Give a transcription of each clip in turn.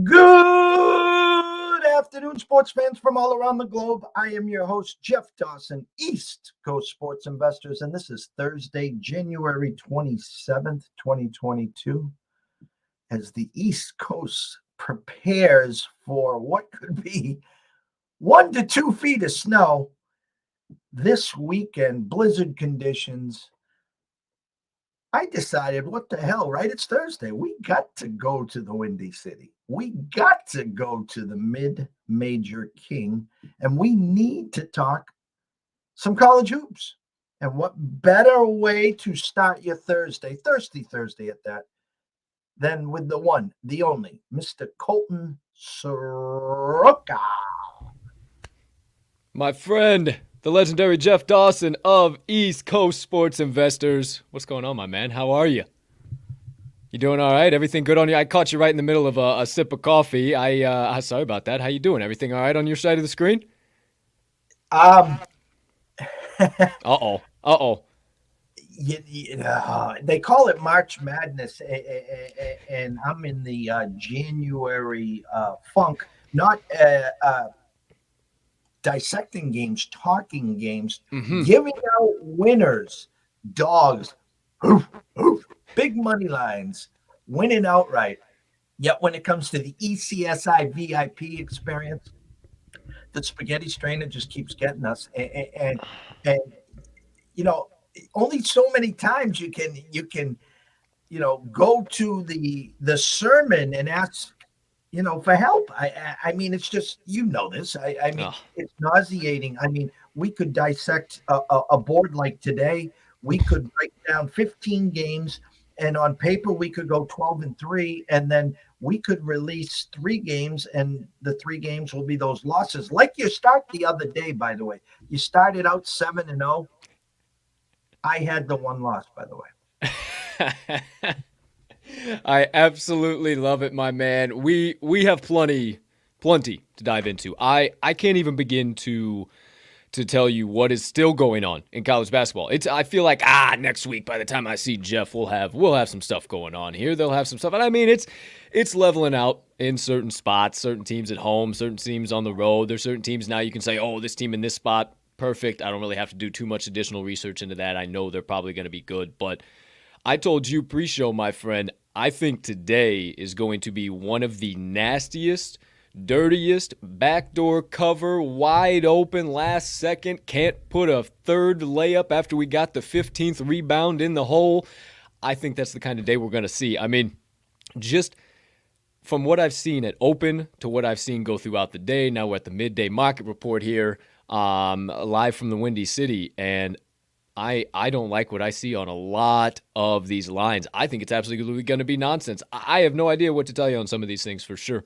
Good afternoon, sports fans from all around the globe. I am your host, Jeff Dawson, East Coast Sports Investors, and this is Thursday, January 27th, 2022, as the East Coast prepares for what could be 1 to 2 feet of snow this weekend, blizzard conditions. I decided, what the hell, right? It's Thursday. We got to go to the Windy City. We got to go to the mid-major king, and we need to talk some college hoops. And what better way to start your Thursday, Thirsty Thursday at that, than with the one, the only, Mr. Colton Sroka. My friend, the legendary Jeff Dawson of East Coast Sports Investors. What's going on, my man? How are you? You doing all right? Everything good on you? I caught you right in the middle of a sip of coffee. Sorry about that. How you doing? Everything all right on your side of the screen? Uh-oh. They call it March Madness, and I'm in the January funk. Not dissecting games, talking games, giving out winners, dogs, big money lines, winning outright. Yet when it comes to the ECSI VIP experience, the spaghetti strainer just keeps getting us. And you know, only so many times you can go to the sermon and ask for help. I mean, it's just, this. I mean, It's nauseating. I mean, we could dissect a board like today. We could break down 15 games, and on paper we could go 12-3, and then we could release 3 games, and the 3 games will be those losses. Like you start the other day, by the way. You started out 7-0. I had the one loss, by the way. I absolutely love it, my man. We have plenty to dive into. I can't even begin to tell you what is still going on in college basketball. I feel like next week by the time I see Jeff, we'll have some stuff going on here. They'll have some stuff, and I mean it's leveling out in certain spots. Certain teams at home, certain teams on the road. There's certain teams now you can say, oh, this team in this spot, perfect. I don't really have to do too much additional research into that. I know they're probably going to be good, but I told you pre-show, my friend, I think today is going to be one of the nastiest, dirtiest, backdoor cover, wide open, last second, can't put a third layup after we got the 15th rebound in the hole. I think that's the kind of day we're going to see. I mean, just from what I've seen at Open to what I've seen go throughout the day, now we're at the Midday Market Report here, live from the Windy City, and I don't like what I see on a lot of these lines. I think it's absolutely going to be nonsense. I have no idea what to tell you on some of these things for sure.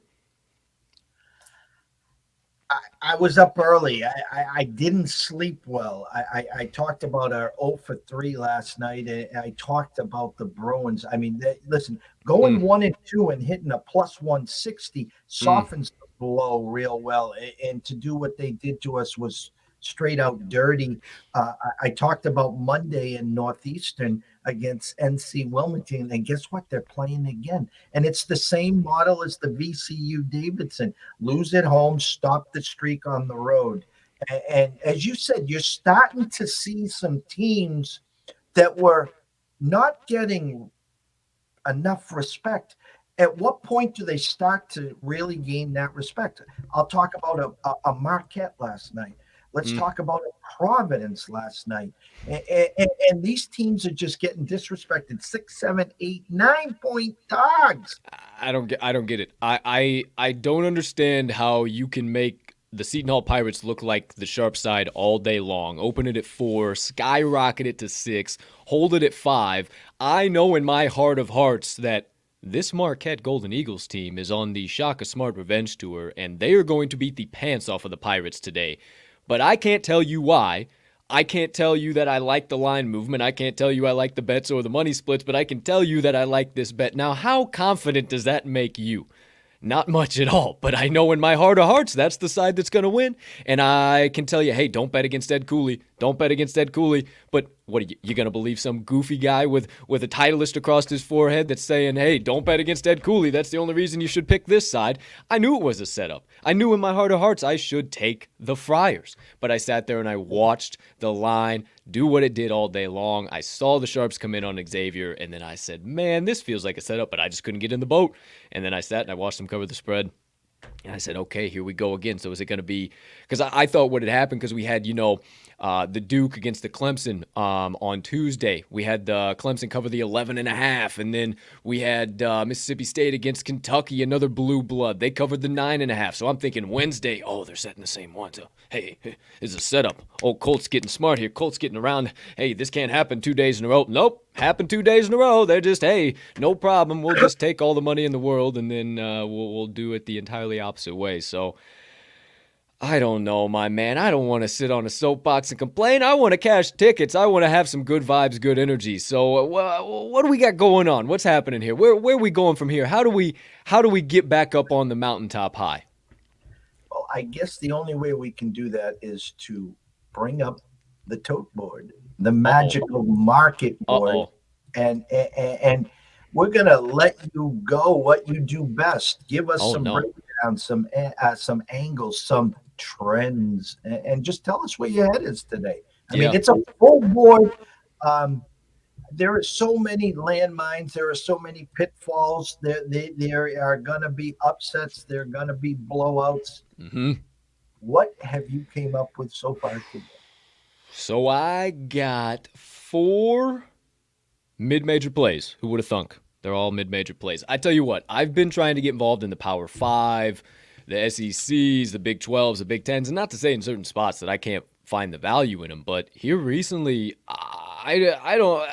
I was up early. I didn't sleep well. I talked about our 0-for-3 last night. I talked about the Bruins. I mean, listen, going 1-2 and hitting a plus 160 softens the blow real well. And to do what they did to us was straight out dirty. I talked about Monday in Northeastern against NC Wilmington, and guess what? They're playing again. And it's the same model as the VCU Davidson. Lose at home, stop the streak on the road. And as you said, you're starting to see some teams that were not getting enough respect. At what point do they start to really gain that respect? I'll talk about a Marquette last night. Let's talk about Providence last night. And these teams are just getting disrespected. 6, 7, 8, 9-point dogs. I don't get it. I don't understand how you can make the Seton Hall Pirates look like the sharp side all day long. Open it at 4, skyrocket it to 6, hold it at 5. I know in my heart of hearts that this Marquette Golden Eagles team is on the Shaka Smart Revenge Tour, and they are going to beat the pants off of the Pirates today. But I can't tell you why. I can't tell you that I like the line movement. I can't tell you I like the bets or the money splits, but I can tell you that I like this bet. Now, how confident does that make you? Not much at all, but I know in my heart of hearts that's the side that's going to win. And I can tell you, hey, don't bet against Ed Cooley. Don't bet against Ed Cooley. But What are you going to believe some goofy guy with a Titleist across his forehead that's saying, hey, don't bet against Ed Cooley. That's the only reason you should pick this side. I knew it was a setup. I knew in my heart of hearts I should take the Friars. But I sat there and I watched the line do what it did all day long. I saw the sharps come in on Xavier, and then I said, man, this feels like a setup, but I just couldn't get in the boat. And then I sat and I watched them cover the spread. And I said, okay, here we go again. So is it going to be – because I thought what had happened because we had, the Duke against the Clemson on Tuesday. We had Clemson cover the 11.5, and then we had Mississippi State against Kentucky, another blue blood. They covered the 9.5. So I'm thinking Wednesday, oh, they're setting the same one. So, hey, it's a setup. Oh, Colt's getting smart here. Colt's getting around. Hey, this can't happen 2 days in a row. Nope. Happened 2 days in a row. They're just, hey, no problem. We'll just take all the money in the world, and then we'll do it the entirely opposite way. So I don't know, my man. I don't want to sit on a soapbox and complain. I want to cash tickets. I want to have some good vibes, good energy. So what do we got going on? What's happening here? Where are we going from here? How do we get back up on the mountaintop high? Well, I guess the only way we can do that is to bring up the tote board, the magical market board, and we're gonna let you go what you do best. Give us some breakdowns, some angles, some trends, and just tell us where your head is today. I mean, it's a full board. There are so many landmines. There are so many pitfalls. There are going to be upsets. There are going to be blowouts. Mm-hmm. What have you came up with so far today? So I got 4 mid-major plays. Who would have thunk? They're all mid-major plays. I tell you what, I've been trying to get involved in the Power 5, the SECs, the Big 12s, the Big 10s, and not to say in certain spots that I can't find the value in them, but here recently, I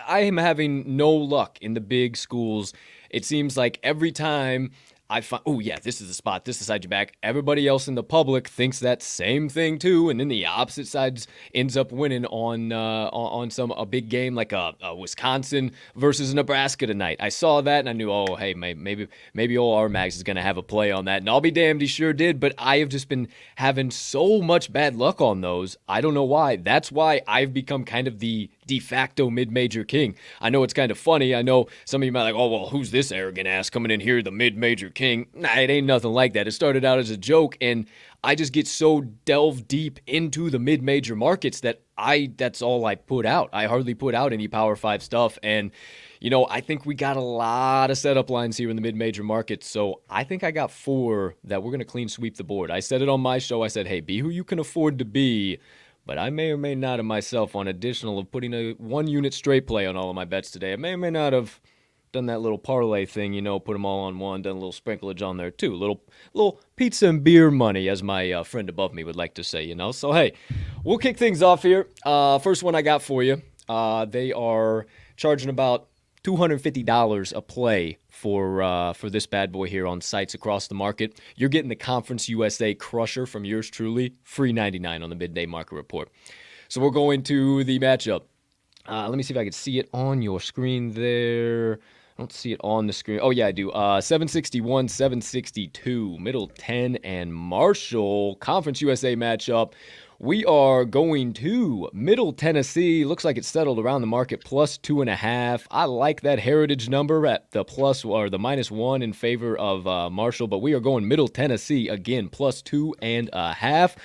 am having no luck in the big schools. It seems like every time I find, oh yeah, this is the spot, this is the side you back. Everybody else in the public thinks that same thing too, and then the opposite side ends up winning on a big game like a Wisconsin versus Nebraska tonight. I saw that and I knew, oh hey, maybe old R-Mags is gonna have a play on that, and I'll be damned, he sure did. But I have just been having so much bad luck on those. I don't know why. That's why I've become kind of the de facto mid-major king. I know it's kind of funny. I know some of you might be like, oh, well, who's this arrogant ass coming in here, the mid-major king? Nah, it ain't nothing like that. It started out as a joke, and I just get so delved deep into the mid-major markets that that's all I put out. I hardly put out any Power 5 stuff, and I think we got a lot of setup lines here in the mid-major markets, so I think I got 4 that we're going to clean sweep the board. I said it on my show. I said, hey, be who you can afford to be. But I may or may not have myself on additional of putting a 1-unit straight play on all of my bets today. I may or may not have done that little parlay thing, put them all on one, done a little sprinklage on there too. Little pizza and beer money, as my friend above me would like to say, So, hey, we'll kick things off here. First one I got for you. They are charging about $250 a play for this bad boy here on sites across the market. You're getting the Conference USA Crusher from yours truly, free 99 on the Midday Market Report. So we're going to the matchup. Let me see if I can see it on your screen there. I don't see it on the screen. Oh, yeah, I do. 761, 762, Middle 10 and Marshall. Conference USA matchup. We are going to Middle Tennessee. Looks like it's settled around the market plus 2.5. I like that Heritage number at the plus or the -1 in favor of Marshall, but we are going Middle Tennessee again, plus 2.5.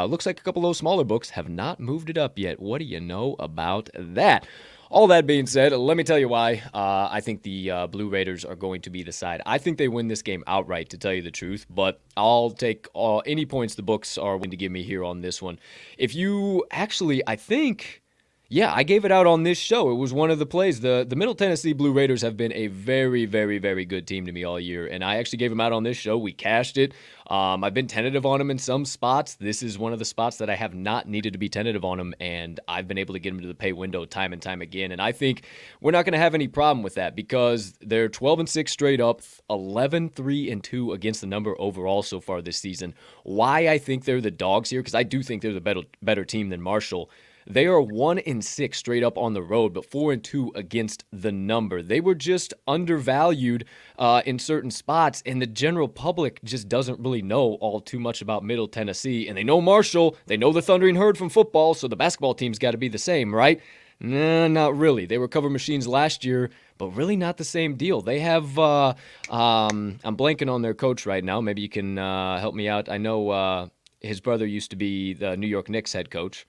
Looks like a couple of those smaller books have not moved it up yet. What do you know about that? All that being said, let me tell you why I think the Blue Raiders are going to be the side. I think they win this game outright, to tell you the truth, but I'll take any points the books are willing to give me here on this one. If you actually, I think, yeah, I gave it out on this show. It was one of the plays. The Middle Tennessee Blue Raiders have been a very, very, very good team to me all year, and I actually gave them out on this show. We cashed it. I've been tentative on them in some spots. This is one of the spots that I have not needed to be tentative on them, and I've been able to get them to the pay window time and time again. And I think we're not going to have any problem with that because they're 12-6 straight up, 11-3-2 against the number overall so far this season. Why I think they're the dogs here, because I do think they're the better team than Marshall. They are 1-6 straight up on the road, but 4-2 against the number. They were just undervalued in certain spots, and the general public just doesn't really know all too much about Middle Tennessee. And they know Marshall, they know the Thundering Herd from football, so the basketball team's got to be the same, right? Nah, not really. They were cover machines last year, but really not the same deal. They have, I'm blanking on their coach right now. Maybe you can help me out. I know his brother used to be the New York Knicks head coach.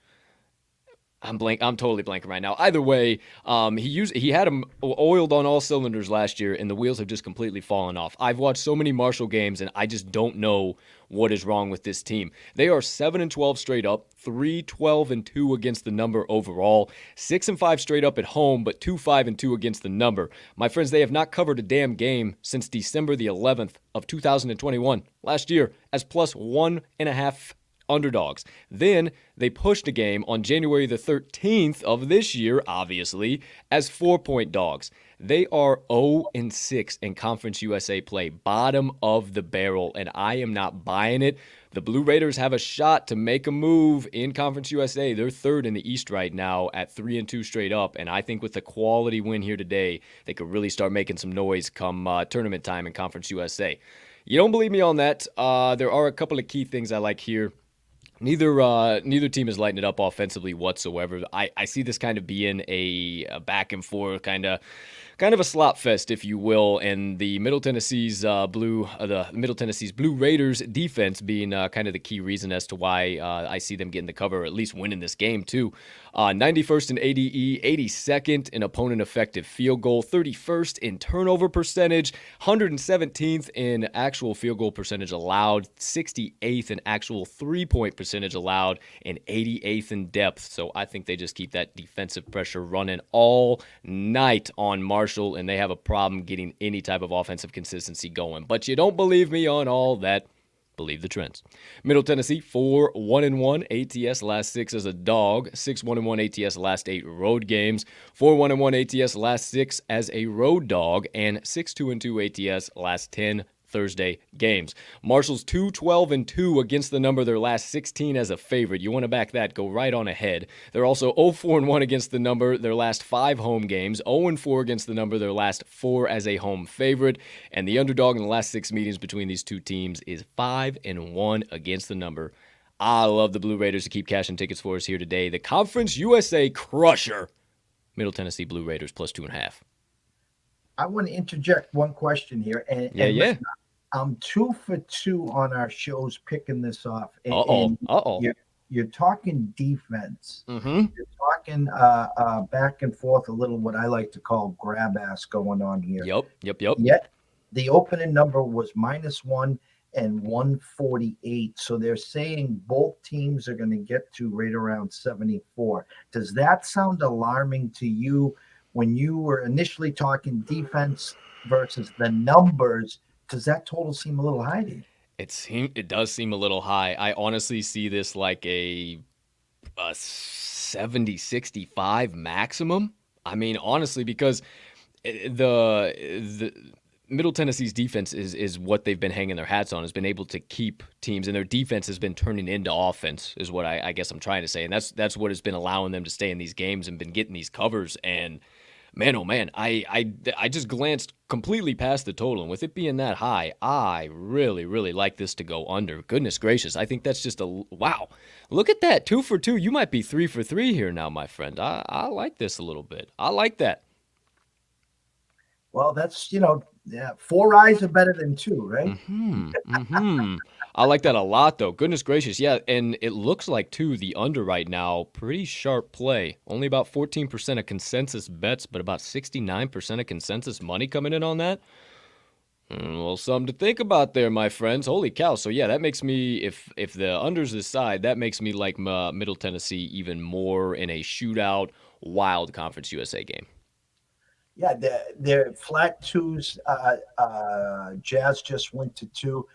I'm totally blanking right now. Either way, he had him oiled on all cylinders last year, and the wheels have just completely fallen off. I've watched so many Marshall games, and I just don't know what is wrong with this team. They are 7-12 straight up, 3-12-2 against the number overall, 6-5 straight up at home, but 2-5-2 against the number. My friends, they have not covered a damn game since December the 11th of 2021, last year, as plus 1.5 underdogs. Then they pushed a game on January the 13th of this year, obviously, as 4-point dogs. They are 0-6 in Conference USA play, bottom of the barrel, and I am not buying it. The Blue Raiders have a shot to make a move in Conference USA. They're third in the East right now at 3-2 straight up, and I think with the quality win here today, they could really start making some noise come tournament time in Conference USA. You don't believe me on that? There are a couple of key things I like here. Neither team is lighting it up offensively whatsoever. I see this kind of being a back and forth kind of a slop fest, if you will, and the Middle Tennessee's Blue Raiders defense being kind of the key reason as to why I see them getting the cover, or at least winning this game too. 91st in ADE, 82nd in opponent effective field goal, 31st in turnover percentage, 117th in actual field goal percentage allowed, 68th in actual 3-point percentage allowed, and 88th in depth. So I think they just keep that defensive pressure running all night on Marshall, and they have a problem getting any type of offensive consistency going. But you don't believe me on all that. Believe the trends. Middle Tennessee, 4-1-1 ATS last 6 as a dog, 6-1-1 ATS last 8 road games, 4-1-1 ATS last 6 as a road dog, and 6-2-2 ATS last 10 Thursday games. Marshall's 2-12-2 against the number their last 16 as a favorite. You want to back that, go right on ahead. They're also 0-4-1 against the number their last 5 home games, 0-4 against the number their last 4 as a home favorite, and the underdog in the last 6 meetings between these two teams is 5-1 against the number. I love the Blue Raiders to keep cashing tickets for us here today. The Conference USA crusher, Middle Tennessee Blue Raiders plus 2.5. I want to interject one question here. And listen, I'm 2 for 2 on our shows picking this off. And you're talking defense. Mm-hmm. You're talking back and forth a little, what I like to call grab ass going on here. Yep. Yet the opening number was -1 and 148. So they're saying both teams are going to get to right around 74. Does that sound alarming to you when you were initially talking defense versus the numbers? Does that total seem a little high to you? It does seem a little high. I honestly see this like a 70-65 maximum. I mean, honestly, because the Middle Tennessee's defense is what they've been hanging their hats on, has been able to keep teams, and their defense has been turning into offense, is what I guess I'm trying to say. And that's what has been allowing them to stay in these games and been getting these covers. And man, oh man, I just glanced completely past the total, and with it being that high, I really, really like this to go under. Goodness gracious, I think that's just wow. Look at that, 2 for 2. You might be 3 for 3 here now, my friend. I like this a little bit. I like that. Well, that's, 4 eyes are better than 2, right? I like that a lot, though. Goodness gracious. Yeah, and it looks like, too, the under right now, pretty sharp play. Only about 14% of consensus bets, but about 69% of consensus money coming in on that. Well, something to think about there, my friends. Holy cow. So, yeah, that makes me, if the under's this side, that makes me like Middle Tennessee even more in a shootout, wild Conference USA game. Yeah, they're flat 2s. Jazz just went to 2.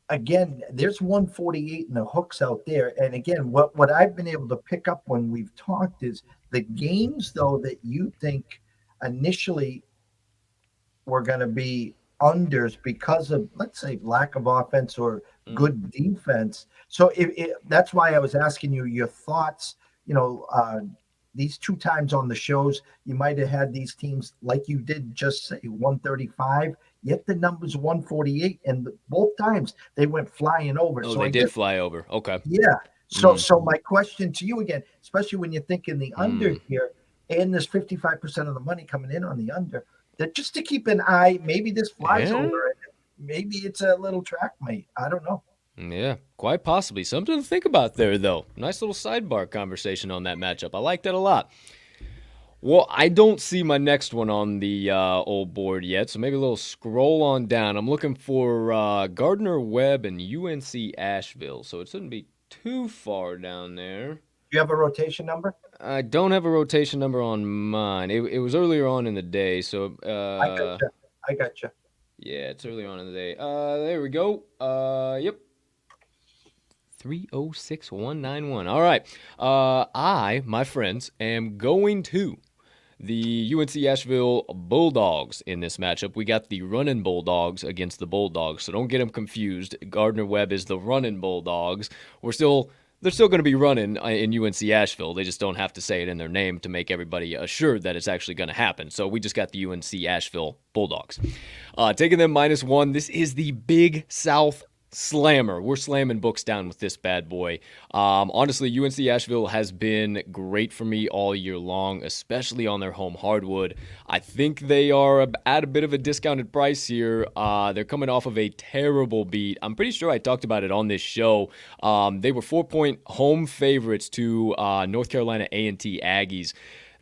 Again, there's 148 in the hooks out there. And again, what I've been able to pick up when we've talked is the games, though, that you think initially were going to be unders because of, let's say, lack of offense or good defense. So that's why I was asking you your thoughts. These 2 times on the shows, you might have had these teams, like you did just say, 135, yet the number's 148, and both times they went flying over. Oh, so they did fly over. Okay. Yeah. So my question to you again, especially when you're thinking the under here, and there's 55% of the money coming in on the under. That just to keep an eye. Maybe this flies Yeah. over it. Maybe it's a little track mate. I don't know. Yeah, quite possibly. Something to think about there, though. Nice little sidebar conversation on that matchup. I like that a lot. Well, I don't see my next one on the old board yet, so maybe a little scroll on down. I'm looking for Gardner Webb and UNC Asheville, so it shouldn't be too far down there. You have a rotation number? I don't have a rotation number on mine. It was earlier on in the day, so I gotcha. I gotcha. yeah, it's earlier on in the day. There we go. Yep. 306191. All right. My friends, am going to the UNC Asheville Bulldogs in this matchup. We got the running Bulldogs against the Bulldogs, so don't get them confused. Gardner Webb is the running Bulldogs. They're still going to be running in UNC Asheville. They just don't have to say it in their name to make everybody assured that it's actually going to happen. So we just got the UNC Asheville Bulldogs. Taking them -1. This is the Big South Slammer. We're slamming books down with this bad boy. Honestly, UNC Asheville has been great for me all year long, especially on their home hardwood. I think they are at a bit of a discounted price here. They're coming off of a terrible beat. I'm pretty sure I talked about it on this show. They were 4-point home favorites to North Carolina A&T Aggies.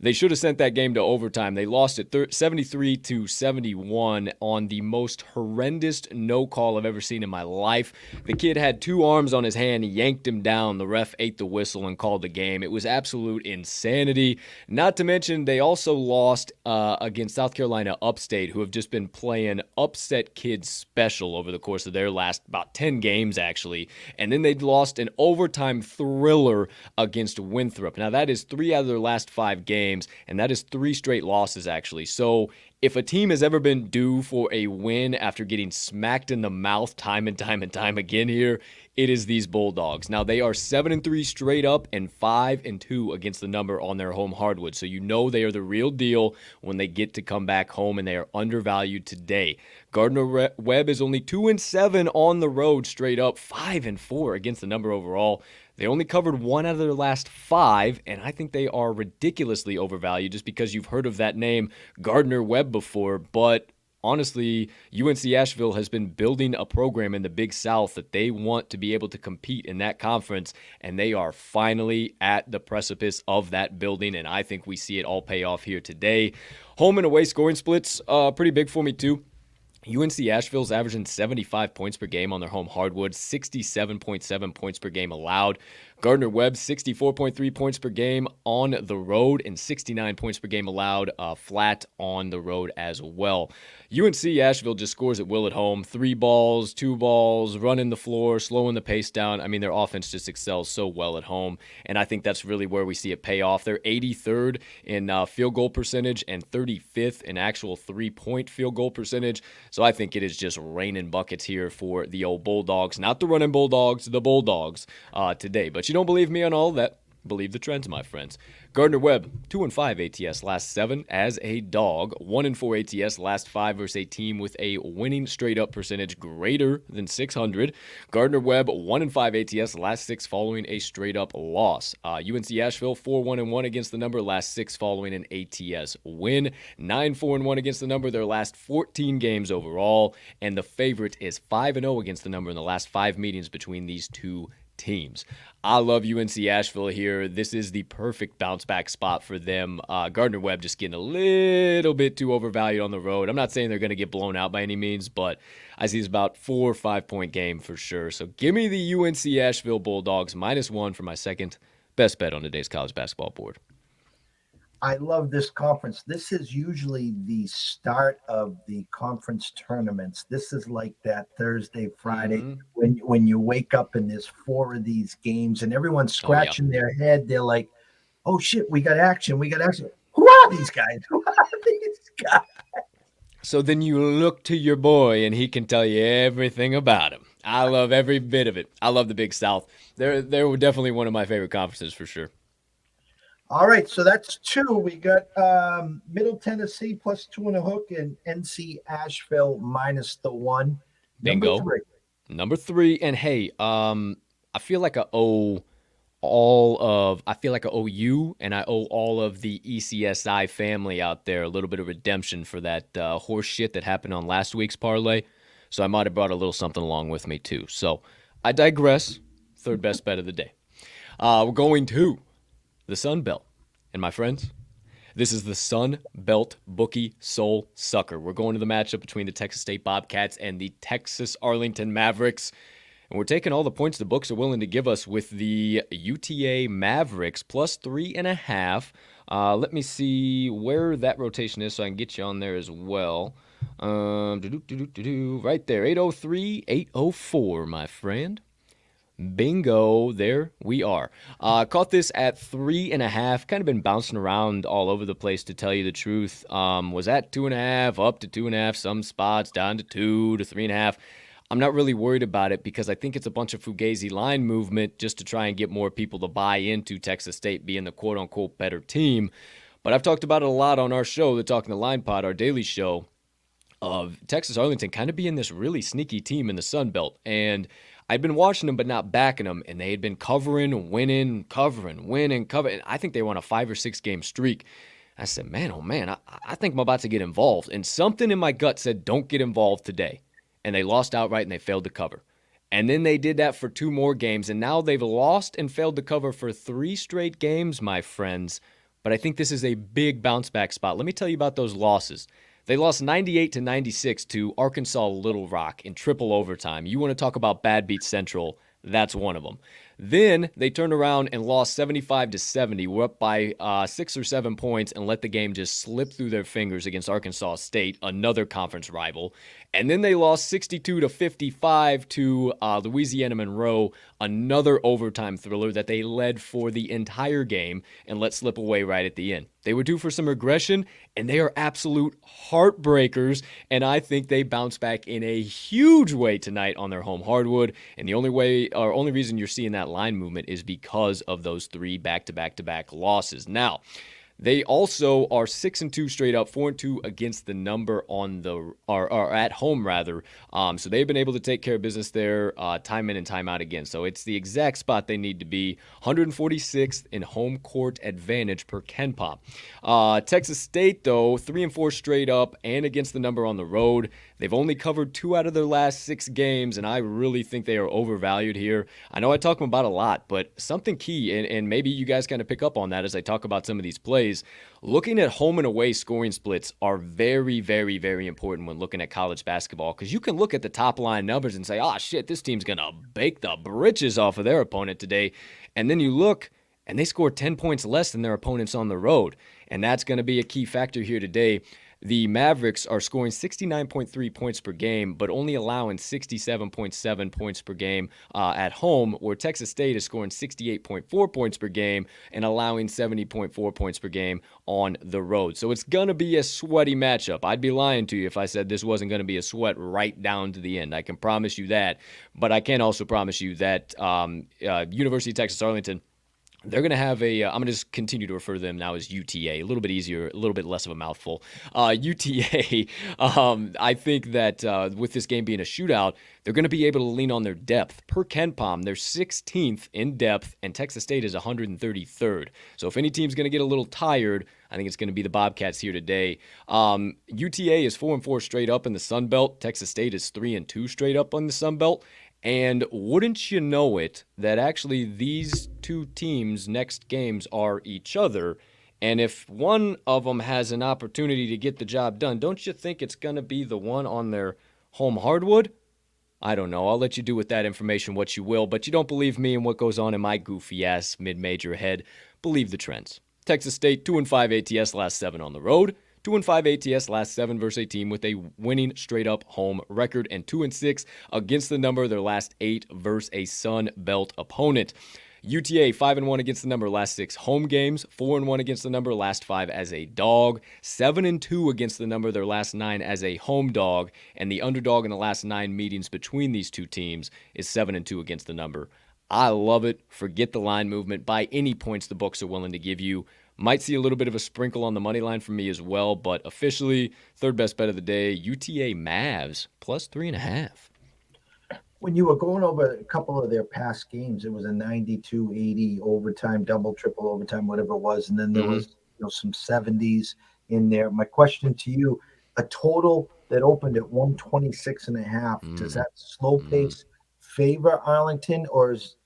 They should have sent that game to overtime. They lost it 73-71 on the most horrendous no call I've ever seen in my life. The kid had 2 arms on his hand, yanked him down. The ref ate the whistle and called the game. It was absolute insanity. Not to mention, they also lost against South Carolina Upstate, who have just been playing upset kids special over the course of their last about 10 games, actually. And then they lost an overtime thriller against Winthrop. Now, that is 3 out of their last 5 games. And that is 3 straight losses, actually. So if a team has ever been due for a win after getting smacked in the mouth time and time and time again here, it is these Bulldogs. Now, they are 7-3 straight up and 5-2 against the number on their home hardwood. So you know they are the real deal when they get to come back home, and they are undervalued today. Gardner Webb is only 2-7 on the road straight up, 5-4 against the number overall. They only covered 1 out of their last 5, and I think they are ridiculously overvalued just because you've heard of that name, Gardner Webb, before. But honestly, UNC Asheville has been building a program in the Big South that they want to be able to compete in that conference, and they are finally at the precipice of that building, and I think we see it all pay off here today. Home and away scoring splits, pretty big for me too. UNC Asheville's averaging 75 points per game on their home hardwood, 67.7 points per game allowed. Gardner Webb, 64.3 points per game on the road and 69 points per game allowed flat on the road as well. UNC Asheville just scores at will at home. 3 balls, 2 balls, running the floor, slowing the pace down. I mean, their offense just excels so well at home, and I think that's really where we see it pay off. They're 83rd in field goal percentage and 35th in actual 3-point field goal percentage. So I think it is just raining buckets here for the old Bulldogs. Not the running Bulldogs, the Bulldogs today. But you don't believe me on all that? Believe the trends, my friends. Gardner Webb, 2-5 ATS last 7 as a dog. 1-4 ATS last 5 versus a team with a winning straight-up percentage greater than 600. Gardner Webb, 1-5 ATS last 6 following a straight-up loss. UNC Asheville, 4-1-1 against the number last 6 following an ATS win. 9-4-1 against the number their last 14 games overall. And the favorite is 5-0 against the number in the last 5 meetings between these two teams. I love UNC Asheville here. This is the perfect bounce back spot for them. Gardner Webb just getting a little bit too overvalued on the road. I'm not saying they're going to get blown out by any means, but I see it's about 4 or 5 point game for sure. So give me the UNC Asheville Bulldogs -1 for my second best bet on today's college basketball board. I love this conference. This is usually the start of the conference tournaments. This is like that Thursday, Friday, when you wake up and there's 4 of these games and everyone's scratching their head. They're like, oh shit, we got action. We got action. Who are these guys? Who are these guys? So then you look to your boy and he can tell you everything about him. I love every bit of it. I love the Big South. They're definitely one of my favorite conferences for sure. All right, so that's 2. We got Middle Tennessee +2.5 and NC Asheville -1. Bingo. Number 3. And hey, I feel like I owe I feel like I owe you and I owe all of the ECSI family out there a little bit of redemption for that horse shit that happened on last week's parlay. So I might have brought a little something along with me too. So I digress. Third best bet of the day. We're going to the Sun Belt. And my friends, this is the Sun Belt Bookie Soul Sucker. We're going to the matchup between the Texas State Bobcats and the Texas Arlington Mavericks. And we're taking all the points the books are willing to give us with the UTA Mavericks plus 3.5. Let me see where that rotation is so I can get you on there as well. Right there, 803, 804, my friend. Bingo, there we are. Caught this at 3.5. Kind of been bouncing around all over the place, to tell you the truth. Was at 2.5, up to 2.5, some spots down to 2 to 3.5. I'm not really worried about it because I think it's a bunch of fugazi line movement just to try and get more people to buy into Texas State being the quote-unquote better team. But I've talked about it a lot on our show, the Talking the Line Pod, our daily show, of Texas Arlington kind of being this really sneaky team in the Sun Belt. And I'd been watching them but not backing them, and they had been covering, winning, covering, winning, covering. And I think they were on a 5 or 6 game streak. I said, man, oh man, I think I'm about to get involved. And something in my gut said, don't get involved today. And they lost outright and they failed to cover. And then they did that for 2 more games, and now they've lost and failed to cover for 3 straight games, my friends. But I think this is a big bounce back spot. Let me tell you about those losses. They lost 98-96 to Arkansas Little Rock in triple overtime. You want to talk about bad beat Central, that's one of them. Then they turned around and lost 75-70. We're up by 6 or 7 points and let the game just slip through their fingers against Arkansas State, another conference rival. And then they lost 62-55 to Louisiana Monroe, another overtime thriller that they led for the entire game and let slip away right at the end. They were due for some regression, and they are absolute heartbreakers, and I think they bounce back in a huge way tonight on their home hardwood. And the only reason you're seeing that line movement is because of those 3 back-to-back-to-back losses. Now, they also are 6-2 straight up, 4-2 against the number on the or at home rather. So they've been able to take care of business there, time in and time out again. So it's the exact spot they need to be. 146th in home court advantage per KenPom. Texas State though, 3-4 straight up and against the number on the road. They've only covered 2 out of their last 6 games, and I really think they are overvalued here. I know I talk about a lot, but something key, and maybe you guys kind of pick up on that as I talk about some of these plays. Looking at home and away scoring splits are very, very, very important when looking at college basketball, because you can look at the top line numbers and say, oh shit, this team's going to bake the britches off of their opponent today. And then you look, and they scored 10 points less than their opponents on the road. And that's going to be a key factor here today. The Mavericks are scoring 69.3 points per game, but only allowing 67.7 points per game at home, where Texas State is scoring 68.4 points per game and allowing 70.4 points per game on the road. So it's going to be a sweaty matchup. I'd be lying to you if I said this wasn't going to be a sweat right down to the end. I can promise you that, but I can also promise you that University of Texas Arlington, they're going to have I'm going to just continue to refer to them now as UTA, a little bit easier, a little bit less of a mouthful. UTA, I think that with this game being a shootout, they're going to be able to lean on their depth. Per KenPom, they're 16th in depth, and Texas State is 133rd. So if any team's going to get a little tired, I think it's going to be the Bobcats here today. UTA is 4-4 straight up in the Sun Belt. Texas State is 3-2 straight up on the Sun Belt. And wouldn't you know it, that actually these 2 teams' next games are each other. And if one of them has an opportunity to get the job done, don't you think it's going to be the one on their home hardwood? I don't know. I'll let you do with that information what you will. But you don't believe me and what goes on in my goofy-ass mid-major head. Believe the trends. Texas State, 2-5 ATS, last 7 on the road. 2-5 ATS, last 7 versus a team with a winning straight-up home record, and 2-6 against the number their last 8 versus a Sun Belt opponent. UTA 5-1 against the number last 6 home games, 4-1 against the number last 5 as a dog, 7-2 against the number their last 9 as a home dog, and the underdog in the last 9 meetings between these 2 teams is 7-2 against the number. I love it. Forget the line movement. By any points the books are willing to give you. Might see a little bit of a sprinkle on the money line from me as well, but officially, third best bet of the day, UTA Mavs, plus 3.5. when you were going over a couple of their past games, it was a 92-80 overtime, double, triple overtime, whatever it was. And then there Hmm. was, some 70s in there. My question to you, a total that opened at 126 and a half, does Mm, that slow mm. pace favor Arlington, or is,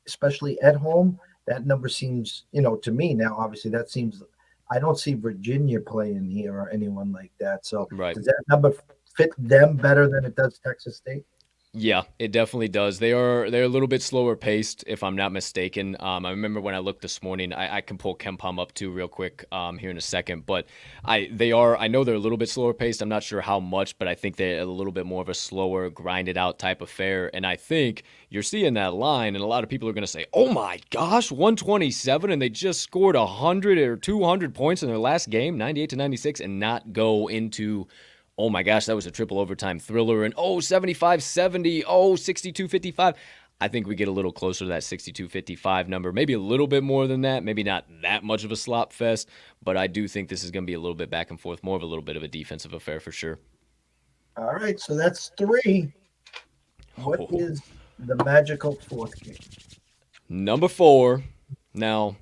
especially at home, that number seems, to me now, obviously that seems, I don't see Virginia playing here or anyone like that. So Right. does that number fit them better than it does Texas State? Yeah, it definitely does. They're a little bit slower paced, if I'm not mistaken. I remember when I looked this morning. I can pull KenPom up too real quick here in a second, but I know they're a little bit slower paced. I'm not sure how much, but I think they're a little bit more of a slower, grinded out type affair. And I think you're seeing that line, and a lot of people are going to say, "Oh my gosh, 127, and they just scored 100 or 200 points in their last game, 98 to 96, and not go into." Oh my gosh, that was a triple overtime thriller. And 75-70, 62-55. I think we get a little closer to that 62-55 number. Maybe a little bit more than that. Maybe not that much of a slop fest. But I do think this is going to be a little bit back and forth, more of a little bit of a defensive affair for sure. All right, so that's three. What Oh, is the magical fourth game? number 4. Now,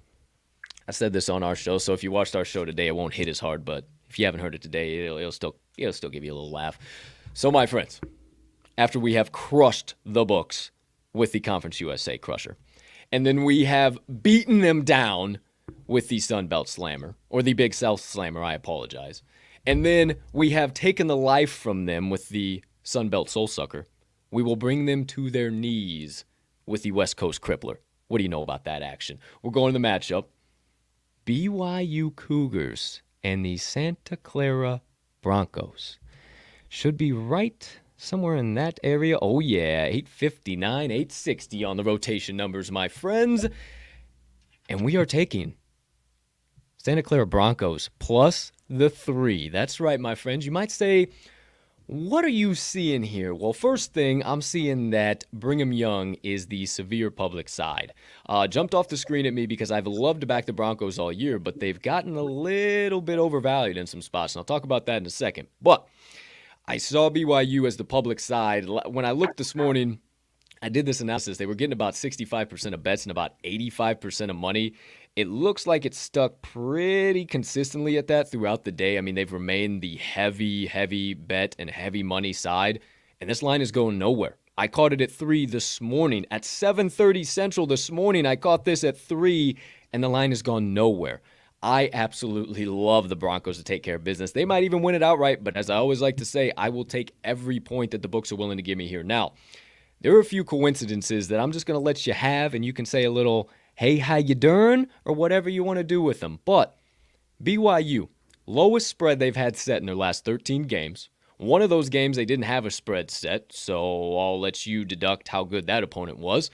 I said this on our show, so if you watched our show today, it won't hit as hard. But if you haven't heard it today, it'll still give you a little laugh. So, my friends, after we have crushed the books with the Conference USA Crusher. And then we have beaten them down with the Sun Belt Slammer, or the Big South Slammer, I apologize. And then we have taken the life from them with the Sun Belt Soul Sucker. We will bring them to their knees with the West Coast Crippler. What do you know about that action? We're going to the matchup. BYU Cougars and the Santa Clara Broncos. Should be right somewhere in that area. Oh, yeah, 859, 860 on the rotation numbers, my friends. And we are taking Santa Clara Broncos plus the 3. That's right, my friends. You might say, what are you seeing here? Well, first thing, I'm seeing that Brigham Young is the severe public side. Jumped off the screen at me because I've loved to back the Broncos all year, but they've gotten a little bit overvalued in some spots, and I'll talk about that in a second. But I saw BYU as the public side. When I looked this morning, I did this analysis. They were getting about 65% of bets and about 85% of money. It looks like it's stuck pretty consistently at that throughout the day. I mean, they've remained the heavy bet and heavy money side, and this line is going nowhere. I caught it at 3 this morning. At 7:30 Central this morning, I caught this at 3, and the line has gone nowhere. I absolutely love the Broncos to take care of business. They might even win it outright, but as I always like to say, I will take every point that the books are willing to give me here. Now, there are a few coincidences that I'm just going to let you have, and you can say a little, hey, how you doing, or whatever you want to do with them. But BYU, lowest spread they've had set in their last 13 games. One of those games they didn't have a spread set, so I'll let you deduct how good that opponent was.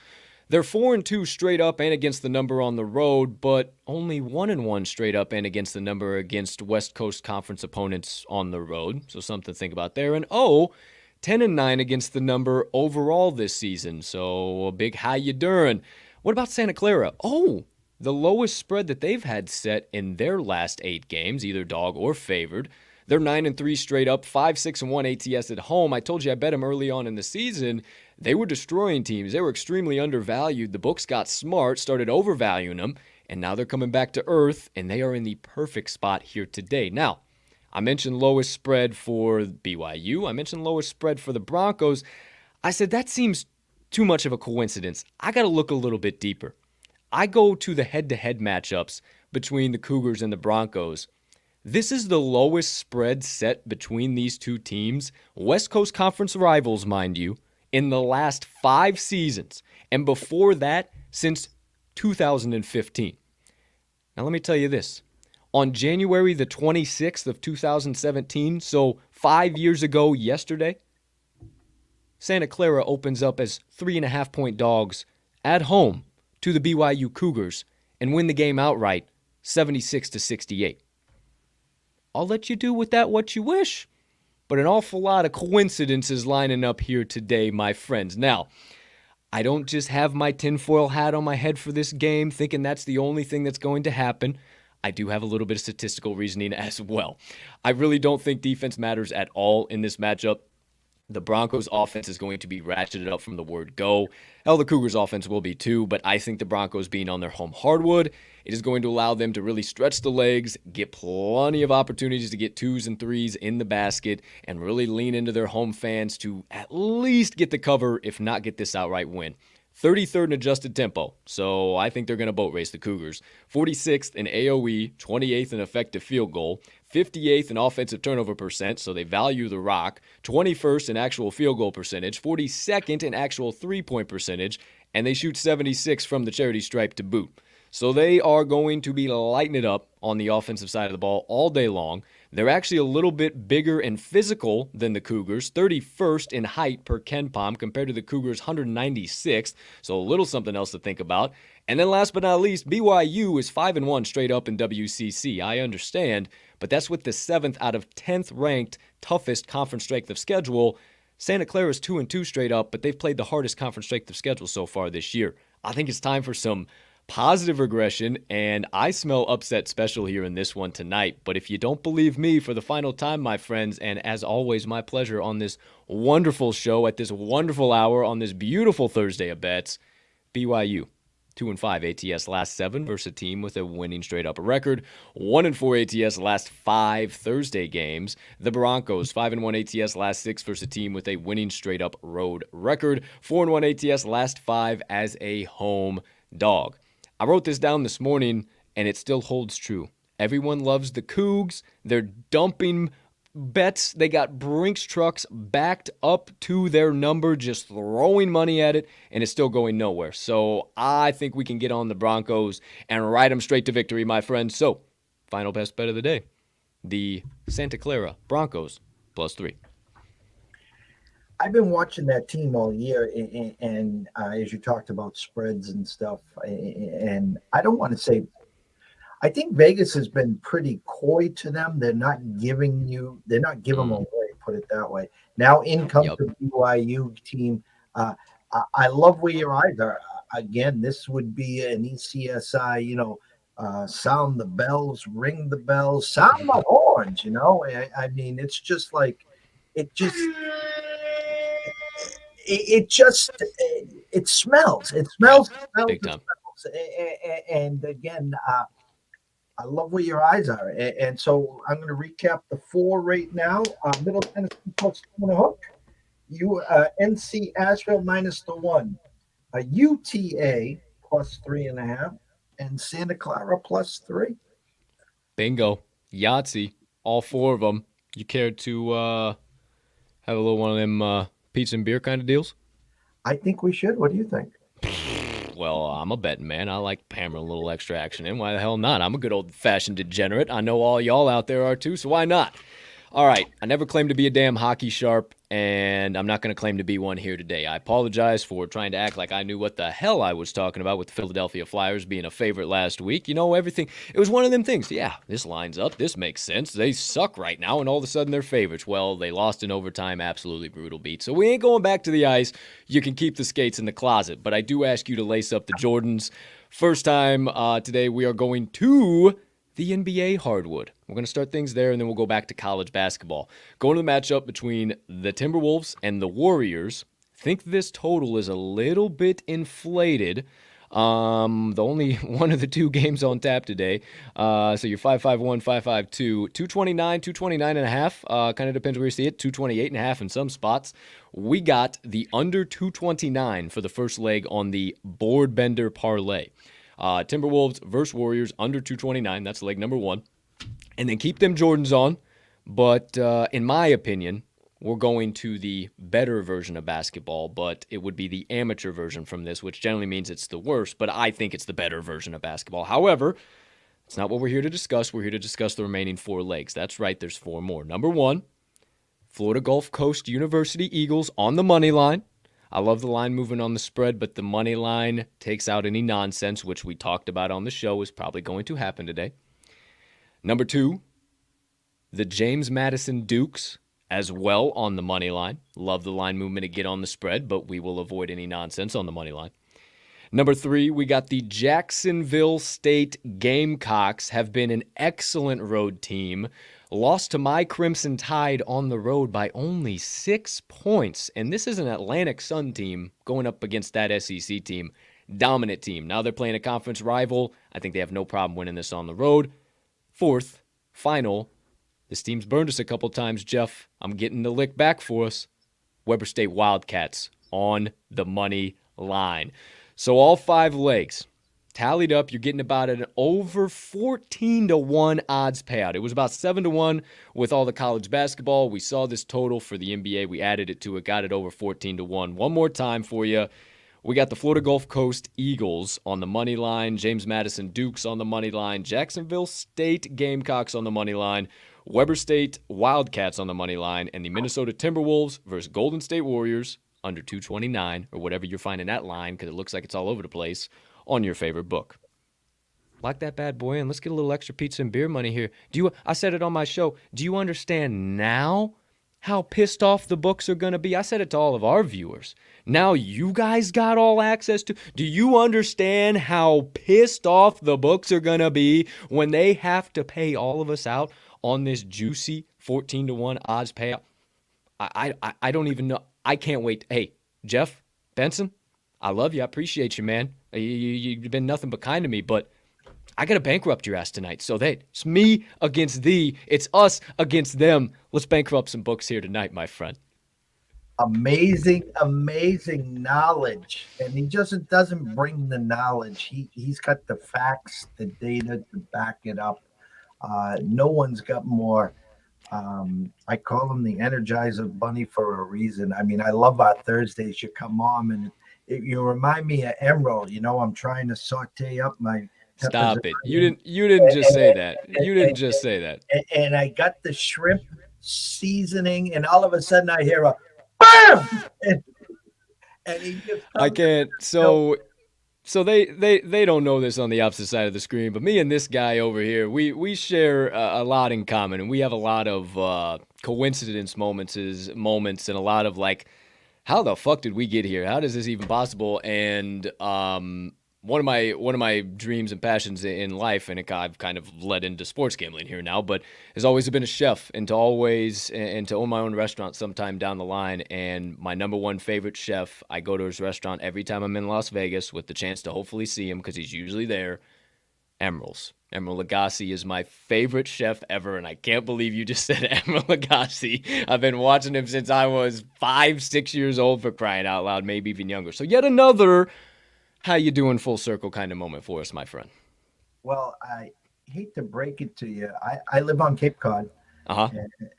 They're 4-2 straight up and against the number on the road, but only 1-1 straight up and against the number against West Coast Conference opponents on the road. So something to think about there. And 10-9 against the number overall this season. So a big how you doing. What about Santa Clara? The lowest spread that they've had set in their last 8 games, either dog or favored. They're 9-3 straight up, 5-6-1 ATS at home. I told you I bet them early on in the season. They were destroying teams. They were extremely undervalued. The books got smart, started overvaluing them, and now they're coming back to earth, and they are in the perfect spot here today. Now, I mentioned lowest spread for BYU. I mentioned lowest spread for the Broncos. I said that seems too much of a coincidence. I got to look a little bit deeper. I go to the head-to-head matchups between the Cougars and the Broncos. This is the lowest spread set between these two teams, West Coast Conference rivals, mind you, in the last 5 seasons, and before that, since 2015. Now, let me tell you this. On January the 26th of 2017, so 5 years ago yesterday, Santa Clara opens up as 3.5-point dogs at home to the BYU Cougars and win the game outright, 76-68. I'll let you do with that what you wish. But an awful lot of coincidences lining up here today, my friends. Now, I don't just have my tinfoil hat on my head for this game, thinking that's the only thing that's going to happen. I do have a little bit of statistical reasoning as well. I really don't think defense matters at all in this matchup. The Broncos offense is going to be ratcheted up from the word go. Hell, the Cougars offense will be too, but I think the Broncos being on their home hardwood, it is going to allow them to really stretch the legs, get plenty of opportunities to get 2s and 3s in the basket, and really lean into their home fans to at least get the cover, if not get this outright win. 33rd in adjusted tempo, so I think they're going to boat race the Cougars. 46th in AOE, 28th in effective field goal, 58th in offensive turnover percent, so they value the rock, 21st in actual field goal percentage, 42nd in actual three-point percentage, and they shoot 76 from the charity stripe to boot. So they are going to be lighting it up on the offensive side of the ball all day long. They're actually a little bit bigger and physical than the Cougars, 31st in height per KenPom compared to the Cougars' 196th, so a little something else to think about. And then last but not least, BYU is 5-1 straight up in WCC. I understand, but that's with the 7th out of 10th ranked toughest conference strength of schedule. Santa Clara's 2-2 straight up, but they've played the hardest conference strength of schedule so far this year. I think it's time for some positive regression, and I smell upset special here in this one tonight. But if you don't believe me for the final time, my friends, and as always, my pleasure on this wonderful show at this wonderful hour on this beautiful Thursday of bets, BYU. 2-5 ATS last 7 versus a team with a winning straight-up record. 1-4 ATS last 5 Thursday games. The Broncos, 5-1 ATS last 6 versus a team with a winning straight-up road record. 4-1 ATS last 5 as a home dog. I wrote this down this morning, and it still holds true. Everyone loves the Cougs. They're dumping bets. They got Brinks trucks backed up to their number, just throwing money at it, and it's still going nowhere. So I think we can get on the Broncos and ride them straight to victory, my friends. So, final best bet of the day, the Santa Clara Broncos +3. I've been watching that team all year, and as you talked about spreads and stuff, and I don't want to say, I think Vegas has been pretty coy to them. They're not giving them away, put it that way. Now in comes the BYU team. I love where your eyes are. Again, this would be an ECSI, sound the bells, ring the bells, sound the horns, I mean, it's just like, it just it smells. It smells. Big time. And again, I love where your eyes are. And so I'm going to recap the 4 right now. Middle Tennessee +2.5. NC Asheville -1. UTA +3.5. And Santa Clara +3. Bingo. Yahtzee. All 4 of them. You care to have a little one of them pizza and beer kind of deals? I think we should. What do you think? Well, I'm a betting man. I like hammering a little extra action in. Why the hell not? I'm a good old-fashioned degenerate. I know all y'all out there are too, so why not? All right, I never claimed to be a damn hockey sharp, and I'm not going to claim to be one here today. I apologize for trying to act like I knew what the hell I was talking about with the Philadelphia Flyers being a favorite last week. Everything. It was one of them things. Yeah, this lines up. This makes sense. They suck right now, and all of a sudden they're favorites. Well, they lost in overtime. Absolutely brutal beat. So we ain't going back to the ice. You can keep the skates in the closet, but I do ask you to lace up the Jordans. First time today we are going to the NBA hardwood. We're going to start things there, and then we'll go back to college basketball. Going to the matchup between the Timberwolves and the Warriors. I think this total is a little bit inflated. The only one of the 2 games on tap today. So you're 551, 552, 229, 229.5. Kind of depends where you see it. 228.5 in some spots. We got the under 229 for the first leg on the board bender parlay. Timberwolves versus Warriors under 229. That's leg number 1. And then keep them Jordans on. But in my opinion, we're going to the better version of basketball, but it would be the amateur version from this, which generally means it's the worst, but I think it's the better version of basketball. However, it's not what we're here to discuss. We're here to discuss the remaining 4 legs. That's right, there's 4 more. Number 1, Florida Gulf Coast University Eagles on the money line. I love the line moving on the spread, but the money line takes out any nonsense, which we talked about on the show is probably going to happen today. Number 2, the James Madison Dukes as well on the money line. Love the line movement to get on the spread, but we will avoid any nonsense on the money line. Number 3, we got the Jacksonville State Gamecocks, have been an excellent road team. lost to my Crimson Tide on the road by only 6 points. And this is an Atlantic Sun team going up against that SEC team. Dominant team. Now they're playing a conference rival. I think they have no problem winning this on the road. Fourth, final. This team's burned us a couple times, Jeff. I'm getting the lick back for us. Weber State Wildcats on the money line. So all 5 legs tallied up, you're getting about an over 14-1 odds payout. It was about 7-1 with all the college basketball. We saw this total for the NBA. We added it to it, got it over 14-1. One more time for you. We got the Florida Gulf Coast Eagles on the money line, James Madison Dukes on the money line, Jacksonville State Gamecocks on the money line, Weber State Wildcats on the money line, and the Minnesota Timberwolves versus Golden State Warriors under 229, or whatever you're finding that line, because it looks like it's all over the place, on your favorite book. Lock that bad boy in. Let's get a little extra pizza and beer money here. I said it on my show. Do you understand now how pissed off the books are going to be? I said it to all of our viewers. Now you guys got all access to. Do you understand how pissed off the books are going to be when they have to pay all of us out on this juicy 14-1 odds payout? I don't even know. I can't wait. Hey, Jeff Benson, I love you. I appreciate you, man. You've been nothing but kind to me, but I got to bankrupt your ass tonight. So it's me against thee. It's us against them. Let's bankrupt some books here tonight, my friend. Amazing knowledge. And he doesn't bring the knowledge. He's got the facts, the data to back it up. No one's got more. I call him the Energizer Bunny for a reason. I mean, I love our Thursdays. You come on and you remind me of Emerald. I'm trying to saute up my Stop it. You didn't just say that. You didn't just say that. And I got the shrimp seasoning, and all of a sudden I hear a BAM! And he just I can't. So they don't know this on the opposite side of the screen, but me and this guy over here, we share a lot in common, and we have a lot of coincidence moments, and a lot of like, how the fuck did we get here? How is this even possible? And one of my dreams and passions in life, and I've kind of led into sports gambling here now, but has always been a chef, and to own my own restaurant sometime down the line. And my number one favorite chef, I go to his restaurant every time I'm in Las Vegas with the chance to hopefully see him because he's usually there. Emerald Lagasse is my favorite chef ever, and I can't believe you just said Emerald Lagasse. I've been watching him since I was 5-6 years old, for crying out loud, maybe even younger. So yet another how you doing full circle kind of moment for us, my friend. Well, I hate to break it to you. I live on Cape Cod. Uh-huh.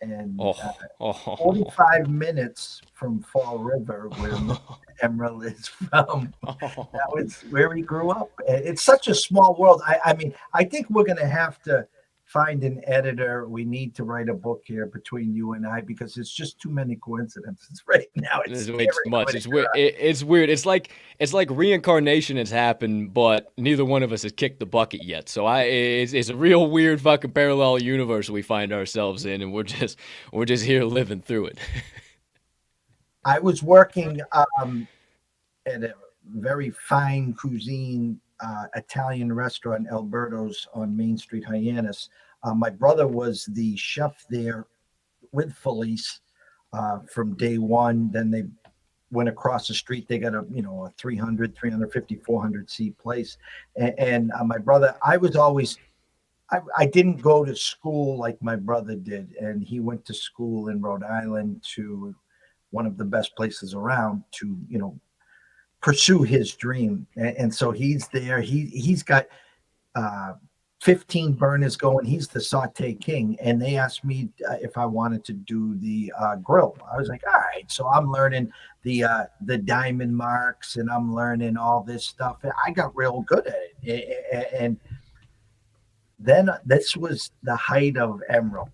And 45 minutes from Fall River, where Emerald is from. That was where he grew up. It's such a small world. I mean, I think we're going to have to find an editor. We need to write a book here between you and I, because it's just too many coincidences right now. It's much. It's weird. It's weird. It's like reincarnation has happened, but neither one of us has kicked the bucket yet. So it's a real weird fucking parallel universe we find ourselves in, and we're just here living through it. I was working at a very fine cuisine Italian restaurant, Alberto's on Main Street, Hyannis. My brother was the chef there with Felice from day one. Then they went across the street. They got a 300, 350, 400 seat place. And my brother, I didn't go to school like my brother did. And he went to school in Rhode Island, to one of the best places around, to, pursue his dream. And so he's there. He's got 15 burners going. He's the saute king. And they asked me if I wanted to do the grill. I was like, all right. So I'm learning the diamond marks, and I'm learning all this stuff. I got real good at it. And then this was the height of Emerald.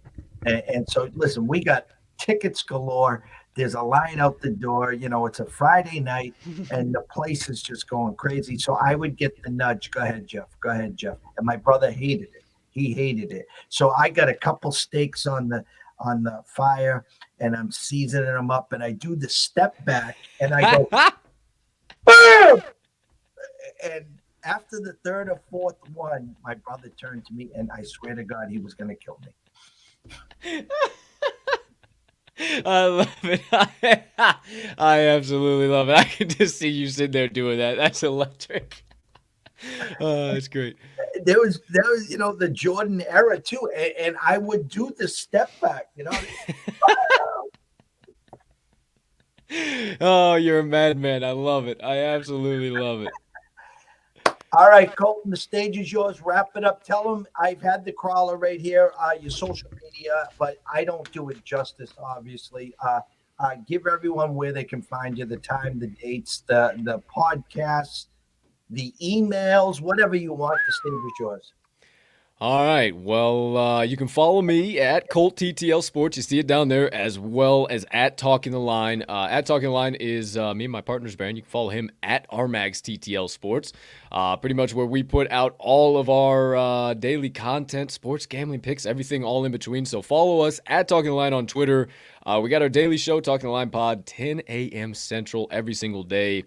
And so, listen, we got tickets galore. There's a line out the door. It's a Friday night, and the place is just going crazy. So I would get the nudge. Go ahead, Jeff. And my brother hated it. He hated it. So I got a couple steaks on the fire, and I'm seasoning them up, and I do the step back, and I go, boom! And after the third or fourth one, my brother turned to me, and I swear to God, he was going to kill me. I love it. I absolutely love it. I can just see you sitting there doing that. That's electric. Oh, that's great. There was the Jordan era too, and I would do the step back. Oh, you're a madman. I love it. I absolutely love it. All right, Colton, the stage is yours. Wrap it up. Tell them I've had the crawler right here, your social media, but I don't do it justice, obviously. Give everyone where they can find you, the time, the dates, the podcasts, the emails, whatever you want. The stage is yours. All right. Well, you can follow me at Colt TTL Sports. You see it down there, as well as at Talking the Line. At Talking the Line is me and my partner's brand. You can follow him at RMAGS TTL Sports. Pretty much where we put out all of our daily content, sports, gambling picks, everything all in between. So follow us at Talking the Line on Twitter. We got our daily show, Talking the Line Pod, 10 a.m. Central every single day.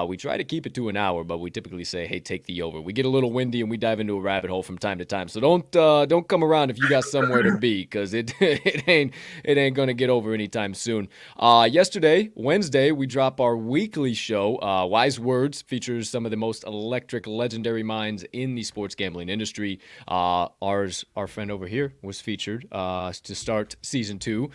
We try to keep it to an hour, but we typically say, hey, take the over. We get a little windy and we dive into a rabbit hole from time to time. So don't come around if you got somewhere to be, because it ain't gonna get over anytime soon. Yesterday, Wednesday, we drop our weekly show. Wise Words features some of the most electric, legendary minds in the sports gambling industry. Our friend over here was featured to start season 2.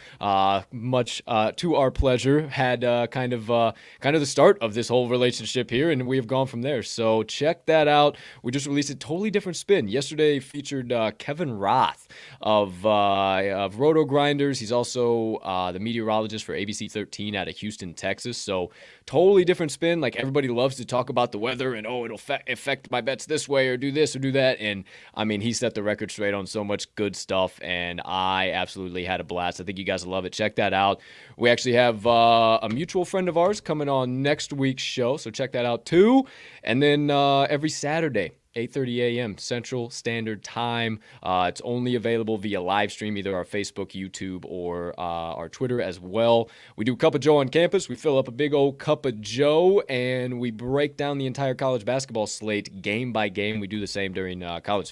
Much to our pleasure, had kind of the start of this whole relationship here, and we have gone from there. So check that out. We just released a totally different spin. Yesterday featured Kevin Roth of Roto Grinders. He's also the meteorologist for ABC 13 out of Houston, Texas. So totally different spin. Like, everybody loves to talk about the weather and, oh, it'll affect my bets this way or do this or do that. And I mean, he set the record straight on so much good stuff, and I absolutely had a blast. I think you guys will love it. Check that out. We actually have a mutual friend of ours coming on next week's show, so check that out too. And then every Saturday, 8:30 a.m. Central Standard Time. It's only available via live stream, either our Facebook, YouTube, or our Twitter as well. We do Cup of Joe on campus. We fill up a big old Cup of Joe, and we break down the entire college basketball slate game by game. We do the same during college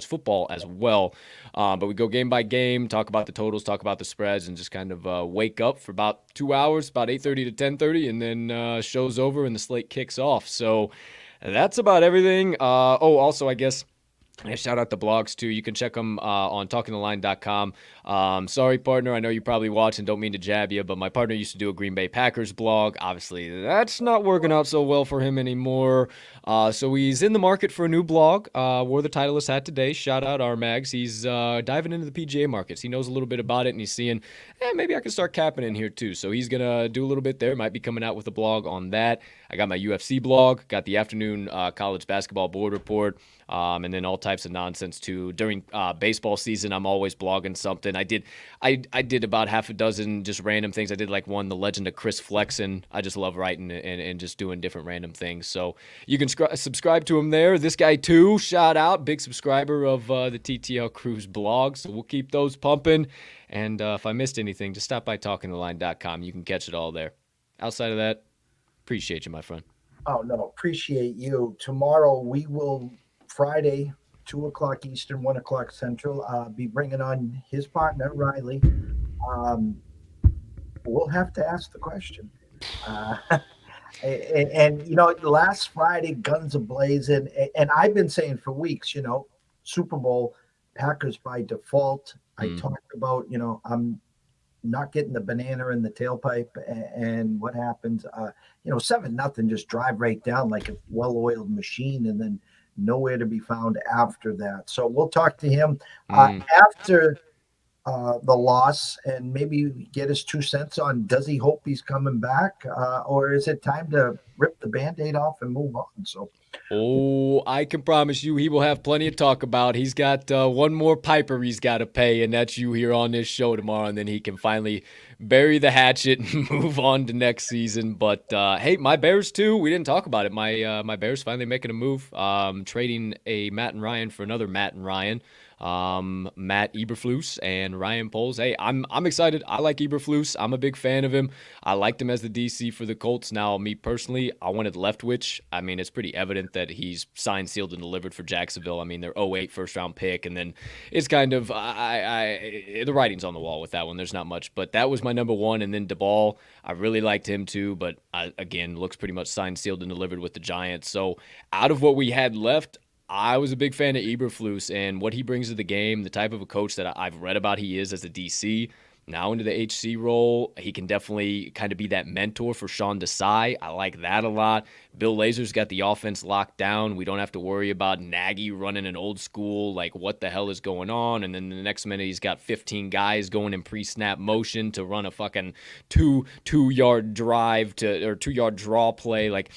football as well. But we go game by game, talk about the totals, talk about the spreads, and just kind of wake up for about 2 hours, about 8:30 to 10:30, and then show's over and the slate kicks off. So that's about everything. Also, I guess I shout out the blogs too. You can check them on talkingtheline.com. Sorry, partner. I know you probably watch and don't mean to jab you, but my partner used to do a Green Bay Packers blog. Obviously, that's not working out so well for him anymore. So he's in the market for a new blog. Wore the Titleist hat today. Shout out RMAGS. He's diving into the PGA markets. He knows a little bit about it, and he's seeing, maybe I can start capping in here too. So he's going to do a little bit there. Might be coming out with a blog on that. I got my UFC blog. Got the afternoon college basketball board report. And then all types of nonsense too. During baseball season, I'm always blogging something. I did about half a dozen just random things. I did like one, The Legend of Chris Flexen. I just love writing and just doing different random things. So you can subscribe to him there. This guy too, shout out, big subscriber of the TTL Cruise blog. So we'll keep those pumping. And if I missed anything, just stop by talkingtheline.com. You can catch it all there. Outside of that, appreciate you, my friend. Oh, no, appreciate you. Tomorrow we will, Friday, 2 o'clock Eastern, 1 o'clock Central, be bringing on his partner, Riley. We'll have to ask the question. Last Friday, guns a blazing. And I've been saying for weeks, Super Bowl, Packers by default. I talked about, I'm not getting the banana in the tailpipe, and what happens, 7-0, just drive right down like a well-oiled machine, and then nowhere to be found after that. So we'll talk to him after the loss, and maybe get his 2 cents on, does he hope he's coming back, or is it time to rip the Band-Aid off and move on? So I can promise you he will have plenty to talk about. He's got one more piper he's got to pay, and that's you here on this show tomorrow, and then he can finally bury the hatchet and move on to next season. But hey, my Bears too, we didn't talk about it. My Bears finally making a move, trading a Matt and Ryan for another Matt and Ryan. Matt Eberflus and Ryan Poles. Hey, I'm excited. I like Eberflus. I'm a big fan of him. I liked him as the DC for the Colts. Now, me personally, I wanted Leftwich. I mean, it's pretty evident that he's signed, sealed, and delivered for Jacksonville. I mean, they're 08 first round pick, and then it's kind of the writing's on the wall with that one. There's not much, but that was my number one. And then DeBall, I really liked him too, but again, looks pretty much signed, sealed, and delivered with the Giants. So out of what we had left, I was a big fan of Eberflus and what he brings to the game, the type of a coach that I've read about he is as a DC. Now into the HC role, he can definitely kind of be that mentor for Sean Desai. I like that a lot. Bill Lazor's got the offense locked down. We don't have to worry about Nagy running an old school, like what the hell is going on. And then the next minute he's got 15 guys going in pre-snap motion to run a fucking two-yard drive or 2-yard draw play. Like,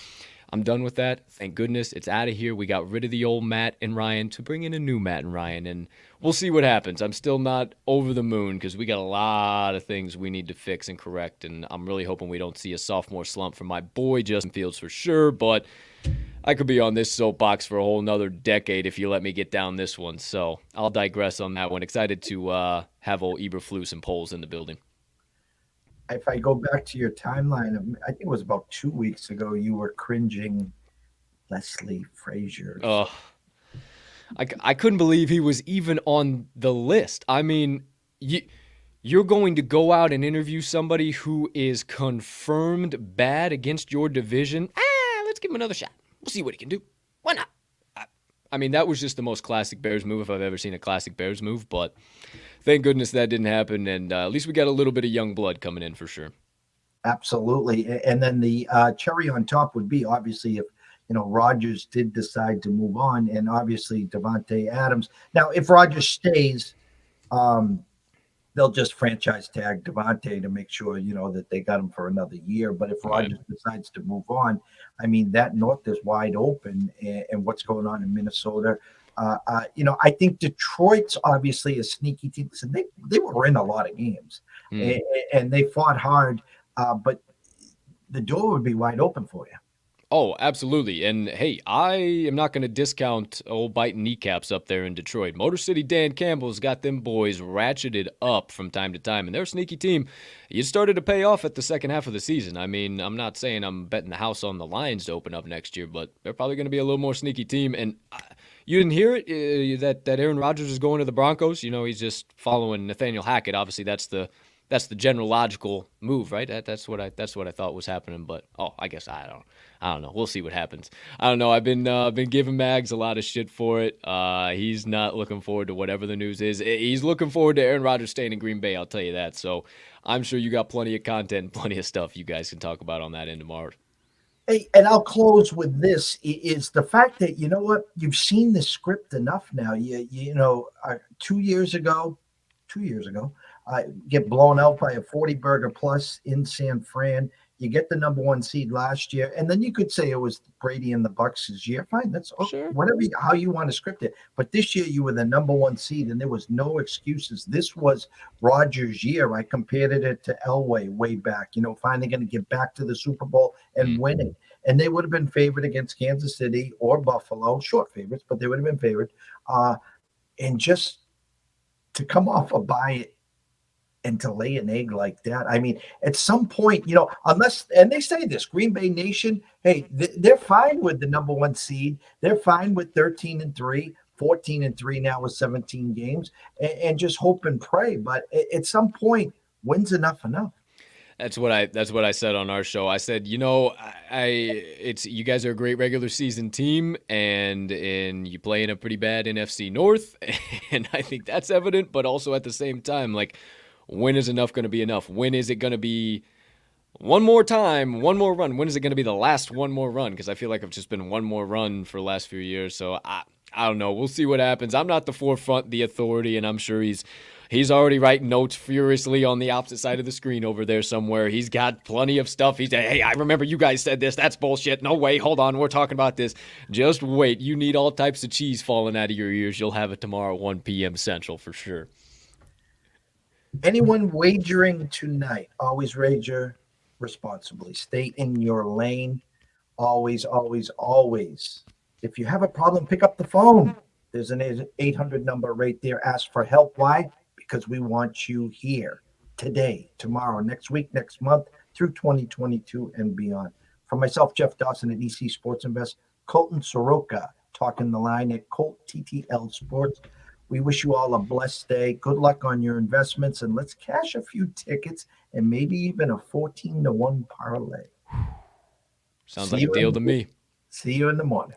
I'm done with that. Thank goodness it's out of here. We got rid of the old Matt and Ryan to bring in a new Matt and Ryan, and we'll see what happens. I'm still not over the moon because we got a lot of things we need to fix and correct, and I'm really hoping we don't see a sophomore slump from my boy Justin Fields for sure, but I could be on this soapbox for a whole nother decade if you let me get down this one, so I'll digress on that one. Excited to have old Eberflus and Poles in the building. If I go back to your timeline, I think it was about 2 weeks ago, you were cringing Leslie Frazier. I couldn't believe he was even on the list. I mean, you're going to go out and interview somebody who is confirmed bad against your division. Let's give him another shot. We'll see what he can do. Why not? I mean, that was just the most classic Bears move if I've ever seen a classic Bears move, but thank goodness that didn't happen, and at least we got a little bit of young blood coming in for sure. Absolutely. And then the cherry on top would be obviously if Rodgers did decide to move on, and obviously Davante Adams. Now, if Rodgers stays, they'll just franchise tag Davante to make sure that they got him for another year. But if Rodgers decides to move on, I mean that north is wide open, and what's going on in Minnesota. I think Detroit's obviously a sneaky team. Listen, they were in a lot of games, and they fought hard, but the door would be wide open for you. Oh, absolutely. And hey, I am not going to discount old biting kneecaps up there in Detroit. Motor City Dan Campbell's got them boys ratcheted up from time to time, and they're a sneaky team. You started to pay off at the second half of the season. I mean, I'm not saying I'm betting the house on the Lions to open up next year, but they're probably going to be a little more sneaky team. And you didn't hear it that Aaron Rodgers is going to the Broncos. He's just following Nathaniel Hackett. Obviously, that's the general logical move, right? That's what I thought was happening. But I guess I don't know. We'll see what happens. I don't know. I've been giving Mags a lot of shit for it. He's not looking forward to whatever the news is. He's looking forward to Aaron Rodgers staying in Green Bay. I'll tell you that. So I'm sure you got plenty of content and plenty of stuff you guys can talk about on that end tomorrow. Hey, and I'll close with this: is the fact that you've seen the script enough now. 2 years ago, get blown out by a 40 burger plus in San Fran. You get the number one seed last year, and then you could say it was Brady and the Bucs' year. Fine, that's sure. Whatever how you want to script it. But this year you were the number one seed, and there was no excuses. This was Rodgers' year. I compared it to Elway way back. Finally going to get back to the Super Bowl and winning. And they would have been favored against Kansas City or Buffalo, short favorites, but they would have been favored. And just to come off a bye and to lay an egg like that. I mean, at some point, unless, and they say this, Green Bay Nation, hey, they're fine with the number one seed. They're fine with 13-3, 14-3 now with 17 games, and just hope and pray. But at some point, when's enough? That's what I said on our show. I said, you guys are a great regular season team, and you play in a pretty bad NFC North, and I think that's evident. But also at the same time, like, when is enough going to be enough? When is it going to be one more time, one more run? When is it going to be the last one more run? Because I feel like I've just been one more run for the last few years. So I don't know. We'll see what happens. I'm not the forefront, the authority, and I'm sure he's already writing notes furiously on the opposite side of the screen over there somewhere. He's got plenty of stuff. He's like, hey, I remember you guys said this. That's bullshit. No way. Hold on. We're talking about this. Just wait. You need all types of cheese falling out of your ears. You'll have it tomorrow at 1 p.m. Central for sure. Anyone wagering tonight, always wager responsibly. Stay in your lane. Always, always, always. If you have a problem, pick up the phone. There's an 800 number right there. Ask for help. Why? Because we want you here today, tomorrow, next week, next month, through 2022 and beyond. For myself, Jeff Dawson at EC Sports Invest, Colton Sroka talking the line at Colt TTL Sports. We wish you all a blessed day. Good luck on your investments, and let's cash a few tickets and maybe even a 14-1 parlay. Sounds like a deal to me. See you in the morning.